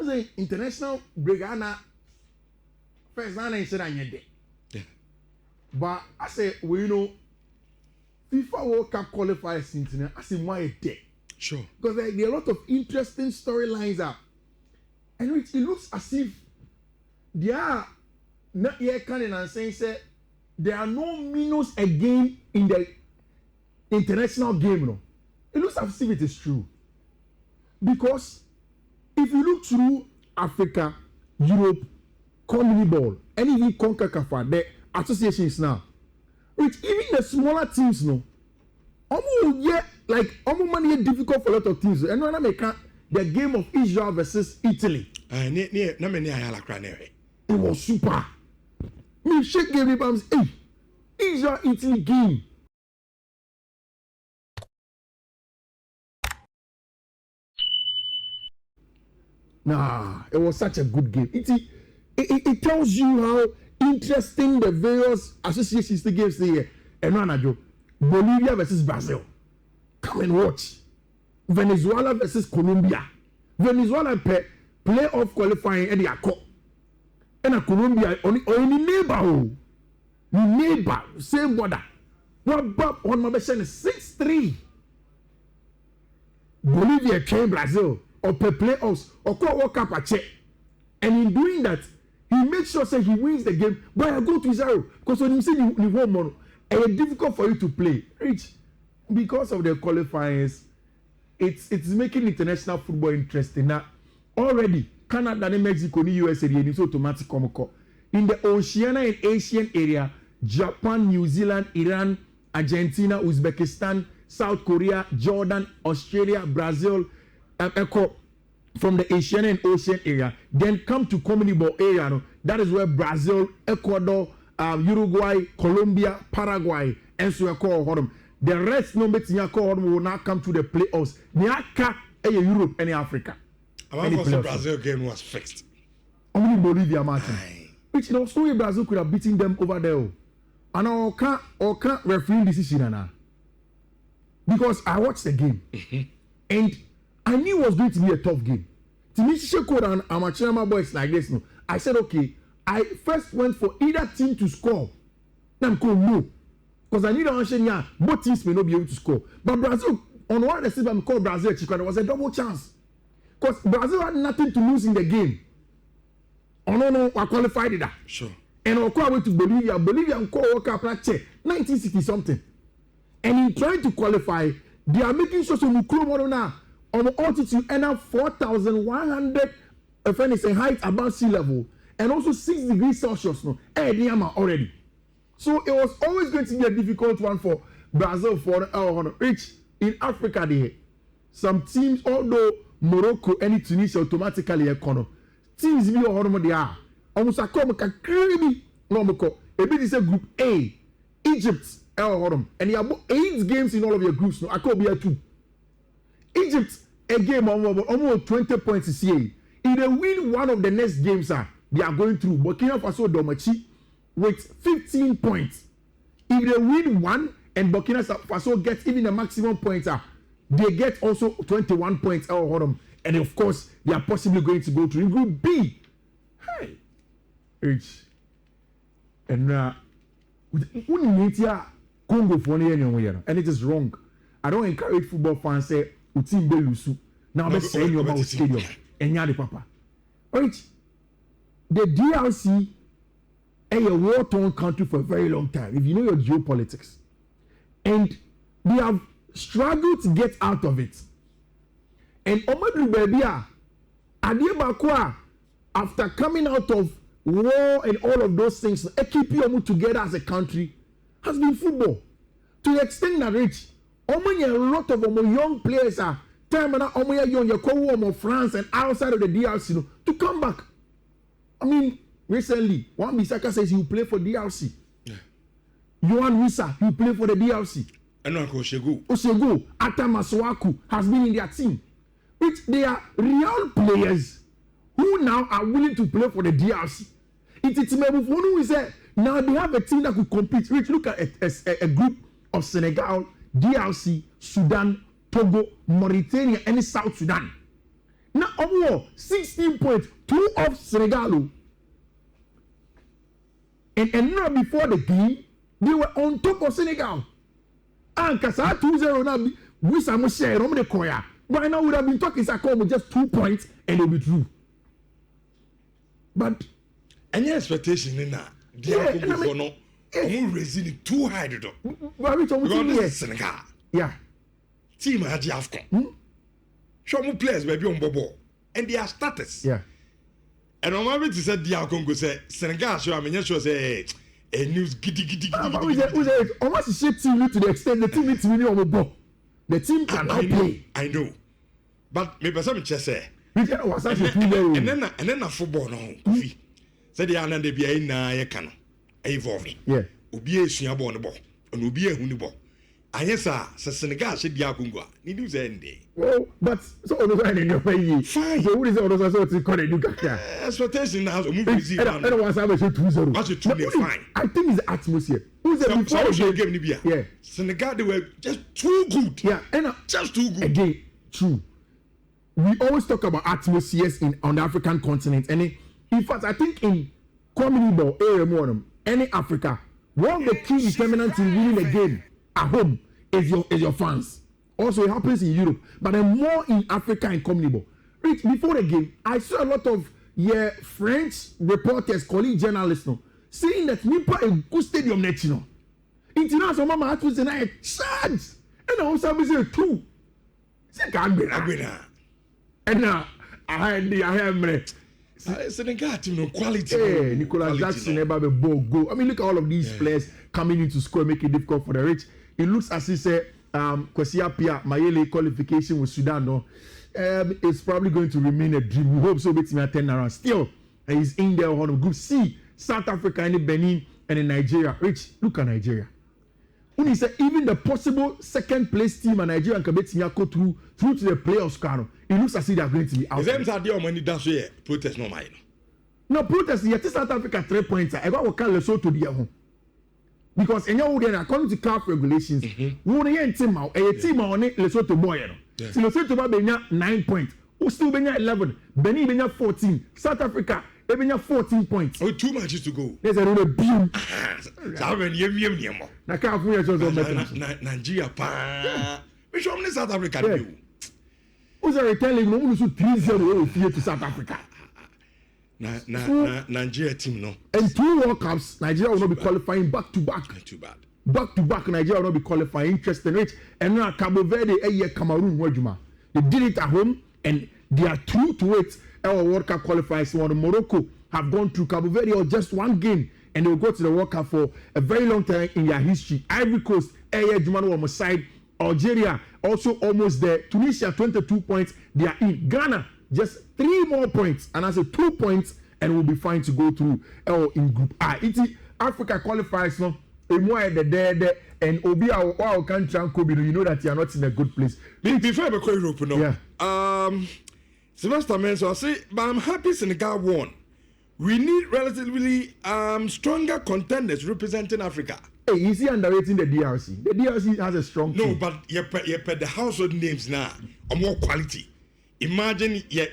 say international break first now I said I Yeah. But I say we know FIFA World Cup Qualifiers internet. I say why day. Sure. Because there are a lot of interesting storylines up. And it looks as if they are not yet coming and saying say there are no minnows again in the international game. No. It looks as if it is true. Because if you look through Africa, Europe, Community Ball, and even CONCACAF, the associations now, which even the smaller teams, no, almost money difficult for a lot of teams. And when I make the game of Israel versus Italy, it was super. Me shake game, hey, Israel Italy game. Nah, it was such a good game. It tells you how interesting the various associations the games there. And no, Bolivia versus Brazil. Come and watch. Venezuela versus Colombia. Venezuela playoff qualifying and they are caught. And Colombia only neighbor, same border. What Bob on my machine is 6-3. Bolivia came Brazil. Or per playoffs or call World Cup a check, and in doing that, he makes sure say he wins the game. But I go to Israel because when you say you won more, it's difficult for you to play. Rich, because of the qualifiers, it's making international football interesting. Now, already Canada and Mexico and USA is automatic come. In the Oceania and Asian area, Japan, New Zealand, Iran, Argentina, Uzbekistan, South Korea, Jordan, Australia, Brazil. Echo from the Asian and Ocean area, then come to Community Ball area. No? That is where Brazil, Ecuador, Uruguay, Colombia, Paraguay, and so call them. The rest number will now come to the playoffs. Niaka, Europe, and Africa. Brazil game was fixed. Only Bolivia, Martin. Which in Australia, Brazil could have beaten them over there. And I can't referee decision now. Because I watched the game. And I knew it was going to be a tough game. To me, Sheko and Amachirama boys like this, no. I said, okay, I first went for either team to score. Then I'm called no. Because I need to understand, both teams may not be able to score. But Brazil, on one of the I'm called Brazil, there was a double chance. Because Brazil had nothing to lose in the game. Oh no, I qualified it. Sure. And I went to Bolivia. Bolivia and World Cup 1960 something. And in trying to qualify, they are making sure so Mukro now. On altitude and now 4,100 height above sea level and also 6 degrees Celsius already. So it was always going to be a difficult one for Brazil for which in Africa they some teams, although Morocco and Tunisia automatically teams be they are almost a come crazy a bit is a group A, Egypt and you have 8 games in all of your groups. No, I could be a 2. Egypt, a game almost 20 points this year. If they win one of the next games, they are going through. Burkina Faso Domachi with 15 points. If they win one and Burkina Faso gets even the maximum points, they get also 21 points. And of course, they are possibly going to go to Group B. Hey, H. And Congo for and it is wrong. I don't encourage football fans say. Team Belusu. Now let's say you about stadium. And the papa. Right? The DRC is a war-torn country for a very long time. If you know your geopolitics. And they have struggled to get out of it. And Omadou Bebia, Adie after coming out of war and all of those things, keep you together as a country, has been football. To the extent that rich. A lot of young players are time and young France and outside of the DRC to come back. I mean, recently, Wan Bissaka says he will play for DRC. Yeah. Yohan Wissa, he will play for the DRC. And Uncle Oshego, Atamaswaku has been in their team. Which they are real players who now are willing to play for the DRC. It's who is there. Now they have a team that could compete. Which look at a group of Senegal, DRC, Sudan, Togo, Mauritania, and South Sudan. Now, 16 points, 2 of Senegal. And now before the game, they were on top of Senegal. And Kasa 2-0 now, we some share on the choir. Right now, we would have been talking with just 2 points and they withdrew. But any expectation in that? I'm raising it too high. Senegal. Yeah. Team had the AFCON. Show me players maybe on Bobo. And their status. Yeah. And on my way to say the AFCON say Senegal show I mean just say a news giddy. Almost a shit team to the extent the team needs to win on the ball. The team cannot play. I know. But maybe some just say and then a football no Kofi. Said the Anna de Bia na ye can evolve. Yeah. Obi e sua ball no ball. And obi e hu ni ball. Ayesa Senegal should be Akungwa. Need you say ndey. Oh, but so on the line in your way. Fine. So what is all those so to call it? Expectation now. Move easy. I don't want to say 2-0. What's it 2-0? Fine. I think it's the atmosphere. Who's the before the game? Libya. Yeah. Senegal they were just too good. Yeah, and just too good. Again, true. We always talk about atmospheres on the African continent, and in fact, I think in community ball, any Africa, one of the key determinants in winning a game at home is your fans. Also, it happens in Europe, but then more in Africa and community ball. Rich, before the game, I saw a lot of French reporters, colleague journalists, saying that Nipa a good stadium next, International mama had to say na charge, and also say 2. Say can't be that. And now I have Senegal team no quality. Hey, Nicolas Jackson never be ball go. I mean, look at all of these players coming into score, make it difficult for the Rich. It looks as if Kwesi Appiah Mayele qualification with Sudan. No, it's probably going to remain a dream. We hope so. But at 10 around still, he's in there on Group C, South Africa, and Benin, and in Nigeria. Rich, look at Nigeria. When he said even the possible second place team and Nigeria can bet go through to the playoffs, Carlo. It looks as if they are going to be out. Is that the money that's here? Protest no mind. No protest. Yet South Africa 3 points. I got what Lesotho to the home because in your according to CAF regulations, we want to team out. A team on it Lesotho boy. So Lesotho be 9 points. Who still be 11? Benin be 14. South Africa. They have 14 points. Oh, 2 matches to go. There's a little beam. Nigeria, pa. We show them South Africa. Who's a retelling? No, we should 3-0 here to South Africa. Nigeria team, no. And 2 World Cups, Nigeria will not be qualifying back to back. Not too bad. Back to back, Nigeria will not be qualifying. Interesting, Rich. And now Cabo Verde, Cameroon, Wajuma. They did it at home, and they are true to it. Our World Cup qualifiers, one Morocco have gone through Cabo Verde or just 1 game, and they will go to the World Cup for a very long time in their history. Ivory Coast, Jumano on the side. Algeria also almost there. Tunisia 22 points. They are in. Ghana just 3 more points, and I say 2 points, and we'll be fine to go through in Group I. It's Africa qualifiers no. And Obi our country and Kobe, you know that you are not in a good place. Before I go Europe, no. Yeah. Sylvester Menso, I say, but I'm happy Senegal won. We need relatively stronger contenders representing Africa. Hey, you see underrating the DRC. The DRC has a strong team. No, but you put the household names now are more quality. Imagine you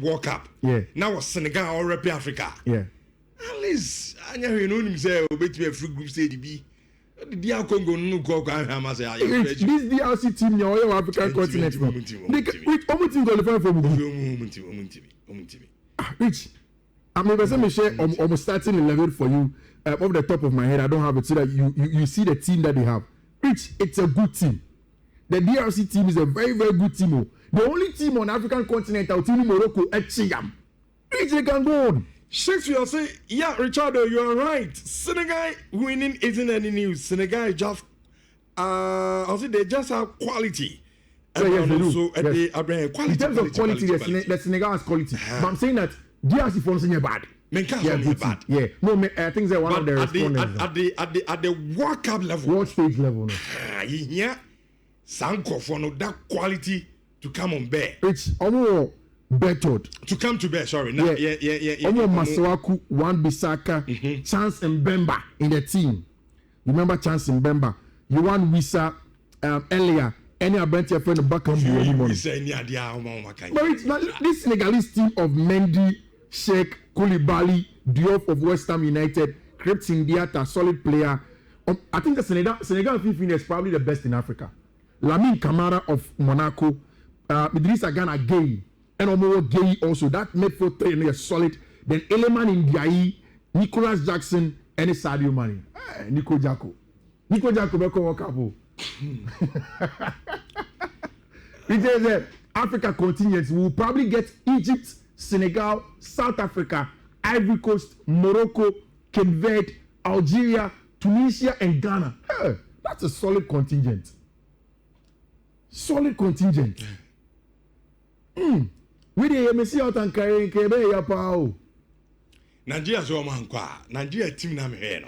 World Cup. Yeah. Now Senegal or rep Africa. Yeah. At least I know you know him say obey to a free group stage B. The DR Congo no go this DRC team now all African continent. Which almost team qualify for Rich, I'm going to share almost starting 11 for you. Off the top of my head, I don't have it so that you see the team that they have. Rich, it's a good team. The DRC team is a very, very good team. The only team on African continent out in Morocco at Chiyam. Rich, they can go on. Shakespeare say, yeah, Richardo, you are right. Senegal winning isn't any news. Senegal just, I say they just have quality. And yes, they also, do. Yes. Quality. In terms of quality, the Senegal has quality. But I'm saying that DRC for something bad. Bad. Yeah, no, I think they're one of the respondents. At the World Cup level, World stage level, yeah, Sanko for no that quality to come on bear. It's almost bettered to come to bear. Sorry, yeah. Almost Masuaku, Wan Bissaka, Chance Mbemba in the team. Remember Chance Mbemba? You want Wissa, Elia, any Abrentia friend of back on the anymore. But this Senegalese team of Mendy, Sheikh, Koulibaly, Diop of West Ham United, Crepes Indiata, solid player. I think the Senegal 15 is probably the best in Africa. Lamine Camara of Monaco, Idrissa Gana Gay, and Omo Gay also. That midfield three is solid. Then Eleman Ndiaye, Nicolas Jackson, and Sadio Mane. Nico Jacko Beko World Cup. It is Africa continent. We will probably get Egypt, Senegal, South Africa, Ivory Coast, Morocco, Cape Verde, Algeria, Tunisia, and Ghana. Hey, that's a solid contingent. Solid contingent. We dey see out and carry kebe ya pao. Nigeria so man kwa. Nigeria team na me no.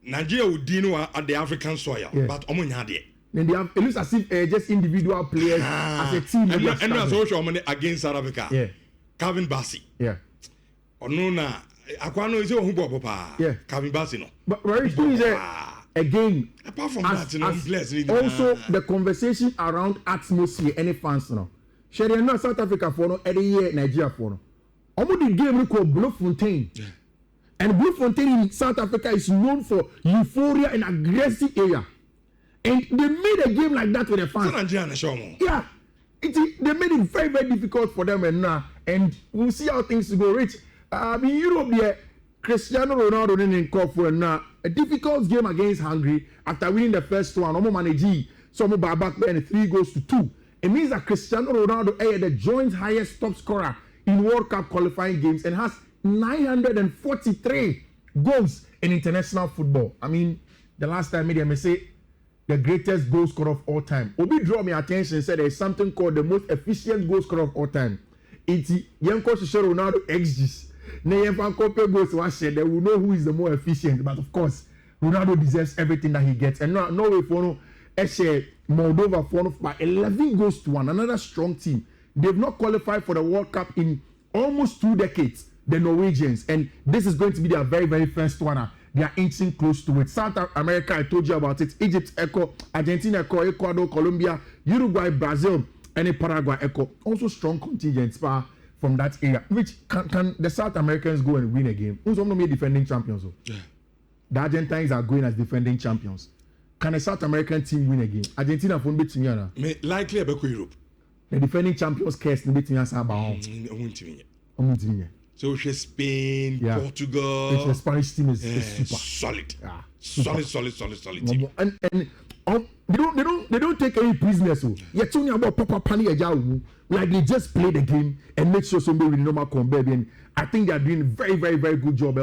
Nigeria would deal at the African soil, but omunya de. Then they have it looks as if just individual players as a team. And as also against South Africa. Yeah. Calvin Bassey. Yeah. Onuna Akwano is who papa. Yeah. Calvin Bassey no. But very true is again. Apart from that, also the conversation around atmosphere, any fans no. Share no South Africa for no any year Nigeria for no. Omo the game called Bloemfontein. Yeah. And Bloemfontein in South Africa is known for euphoria and aggressive area. And they made a game like that with the fans. Yeah. They made it very, very difficult for them and we'll see how things go. Rich. In Europe there, Cristiano Ronaldo didn't call for a difficult game against Hungary after winning the first one. Omo manage some back then 3-2. It means that Cristiano Ronaldo is the joint highest top scorer in World Cup qualifying games and has 943 goals in international football. I mean, the last time media may say the greatest goal scorer of all time. Obi draw my attention and said there is something called the most efficient goal scorer of all time. It's Yanko Ronaldo XGs. They will know who is the more efficient, but of course, Ronaldo deserves everything that he gets. And Norway for Moldova for by 11 goals to 1. Another strong team. They've not qualified for the World Cup in almost 2 decades. The Norwegians, and this is going to be their very, very first one. They are inching close to it. South America, I told you about it. Egypt, Echo, Argentina, Echo, Ecuador, Colombia, Uruguay, Brazil, and Paraguay, Echo. Also strong contingents from that area. Which can the South Americans go and win a game? Who's going to be defending champions? Yeah. The Argentines are going as defending champions. Can a South American team win a game? Argentina for beat me. Likely about Europe. The defending champions case beat me as about. So Spain, Portugal. The Spanish team is super solid. Yeah. Solid team. And they don't take any prisoners. You're talking about Papa Pani Ajau. Like they just play the game and make sure somebody with normal combat. And I think they are doing a very, very, very good job.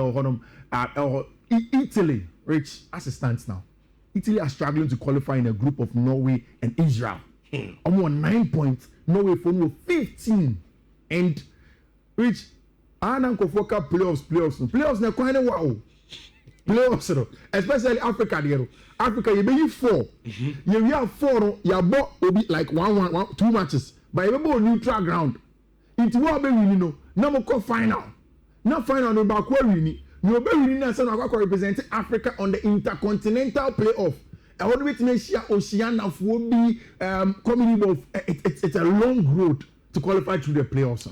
Italy, Rich, as it stands now, Italy are struggling to qualify in a group of Norway and Israel. Almost 9 points. Norway for 15. And Rich, playoffs na quite wow. Playoffs, especially Africa. Africa, you be 4. You have 4. You bought like 1, 2 matches, but you bought neutral ground. Into what be winning? Now we call final. Now final no back where winning. You be winning na say na represent Africa on the intercontinental playoff. I want to make sure Oceania will be coming. It's a long road to qualify through the playoffs.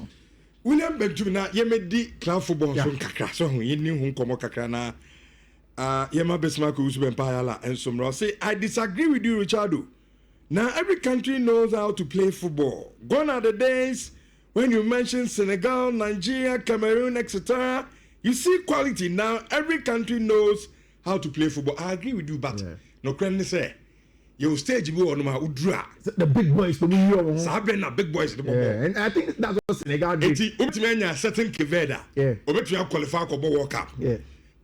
William Benjumina, Yemedi cloud football from Kakra, so you knew whom Komo Kakrana, Yema Besmaku Usbempayala, and Somra say, I disagree with you, Richardo. Now, every country knows how to play football. Gone are the days when you mention Senegal, Nigeria, Cameroon, etc. You see quality. Now, every country knows how to play football. I agree with you, but no can say. You stage go on my udra. The big boys for me. Sabrina big boys the yeah, and I think that's what Senegal did. Ultimately, certain Keveda. Yeah. Obetria qualify for World Cup. Yeah.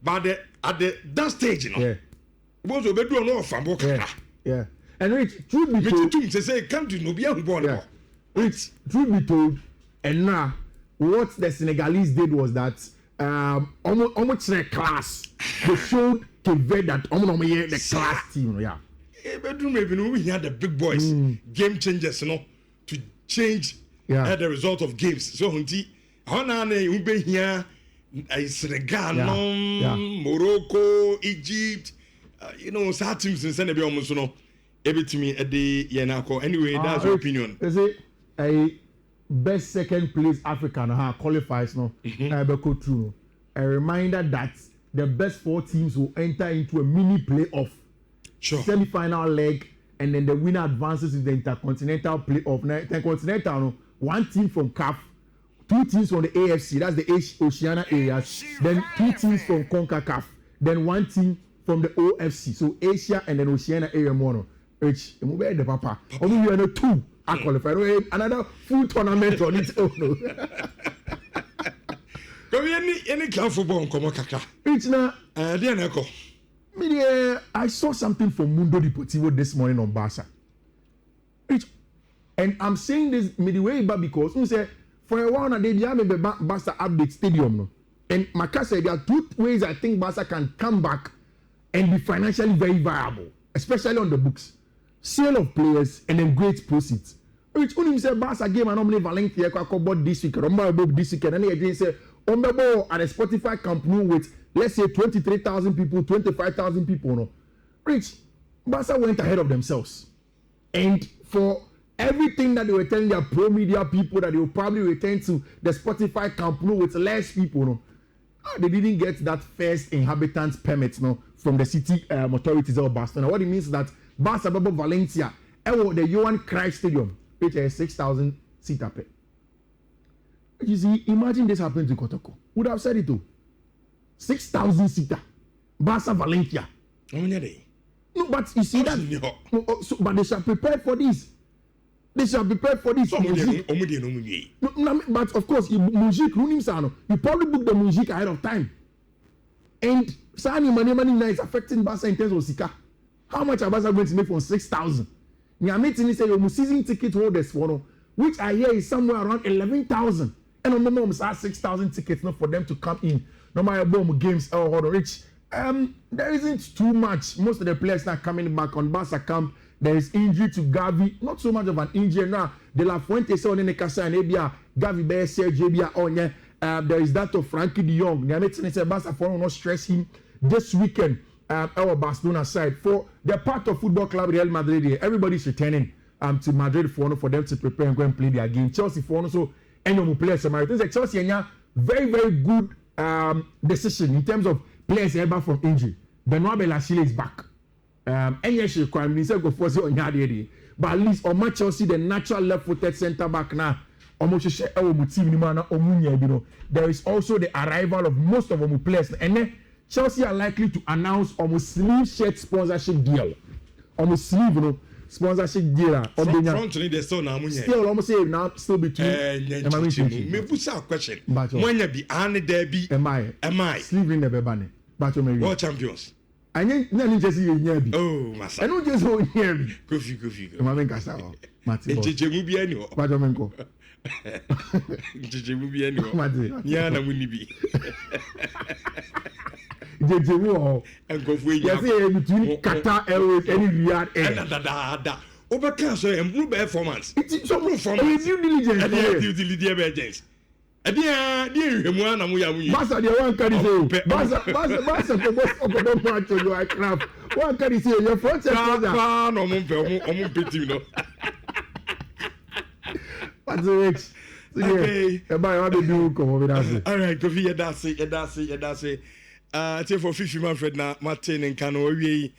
But at that stage, you know. Yeah. Was Obedu no from World Cup. Yeah. And Rich, truth be told, to say country no be born. Yeah. Rich, truth be told, and now what the Senegalese did was that almost their class. They showed Keveda that the class team. Yeah. Maybe we had the big boys, game changers, you know, to change the result of games. So, Honane, Ube here, Senegal, Morocco, Egypt, you know, some teams in Senegal almost, you know, Ebitimi ede yenako. Anyway, that's your opinion. Is it a best second place African qualifies no? Go through. A reminder that the best 4 teams will enter into a mini playoff. Sure. Semi-final leg, and then the winner advances in the intercontinental playoff. Now, intercontinental, no, 1 team from CAF, 2 teams from the AFC, that's the Oceania areas, then 2 teams from CONCACAF, then 1 team from the OFC, so Asia and then Oceania area mono. Which the papa. Only you know 2 are qualified. Another full tournament on its own. Come any club football come kakra. Which now There I saw something from Mundo Deportivo this morning on Barca. And I'm saying this midway back because you say for a while now they have a Barca update stadium no. And Maka said there are 2 ways I think Barca can come back and be financially very viable, especially on the books. Sale of players and then great proceeds. Which only say Barca game and normally Valencia bought this week, this weekend, and they say Ombebo at a Spotify company with let's say 23,000 people, 25,000 people. No, Rich, Barca went ahead of themselves, and for everything that they were telling their pro media people that they will probably return to the Spotify company with less people. No, they didn't get that first inhabitants permit no from the city authorities of Barcelona. What it means is that Barca Valencia, the Johan Cruyff Stadium, which is 6,000 seater. You see, imagine this happened to Kotoko. Would have said it too. 6,000 seater. Barca Valencia. No, but you see that. But they shall prepare for this. They shall prepare for this. But of course, you probably book the music ahead of time. And Sani money is affecting Barca in terms of Sika. How much are Barca going to make from 6,000? Nyamiti say your season ticket holders for which I hear is somewhere around 11,000. And on the moment, 6,000 tickets not for them to come in. No matter bomb games or rich. There isn't too much. Most of the players are coming back on Barca camp. There is injury to Gavi. Not so much of an injury now. De La Fuente say on the Casa and Abia. Gavi Bear Sergio Bia on there is that of Frankie de Jong. Nyamiti say Barca for not stress him this weekend. Our Barcelona side for the part of football club Real Madrid. Everybody's returning to Madrid for them to prepare and go and play their game. Chelsea for also any players. Chelsea and very very good decision in terms of players ever from injury. Benoit Belachile is back. And yes, she go force it on Yadi. But at least on Chelsea the natural left-footed centre back now. There is also the arrival of most of them players and then Chelsea are likely to announce almost sleeve shirt sponsorship deal. Almost sleeve, sponsorship deal. Front they still almost say now still between. Me put a question. When you be Anne Derby, am I? Sleeve in the Bebane. World champions. I didn't just see you. Oh, Massa. I don't just hold here. Kofi. Mama Kasa. Mati. Jejemubi anyo. Bajomenko. Jejemubi anyo. Mati. Nyana munibi. Jejemu o. Enkofu enya. Yes, between Qatar Airways and Riyadh Air. Da. Obeka so improve performance. It's some performance. Due diligence. Dia hwemu na mu ya mu. Barca dey wan carry say. Barca go boss ogodo match you I crap. Wan carry say your front center. Ah, no mo peti no. What's the next? Okay. Everybody want to do come over there. All right, Kofi, you that's it. For FIFA Manfred na Martin and Kano we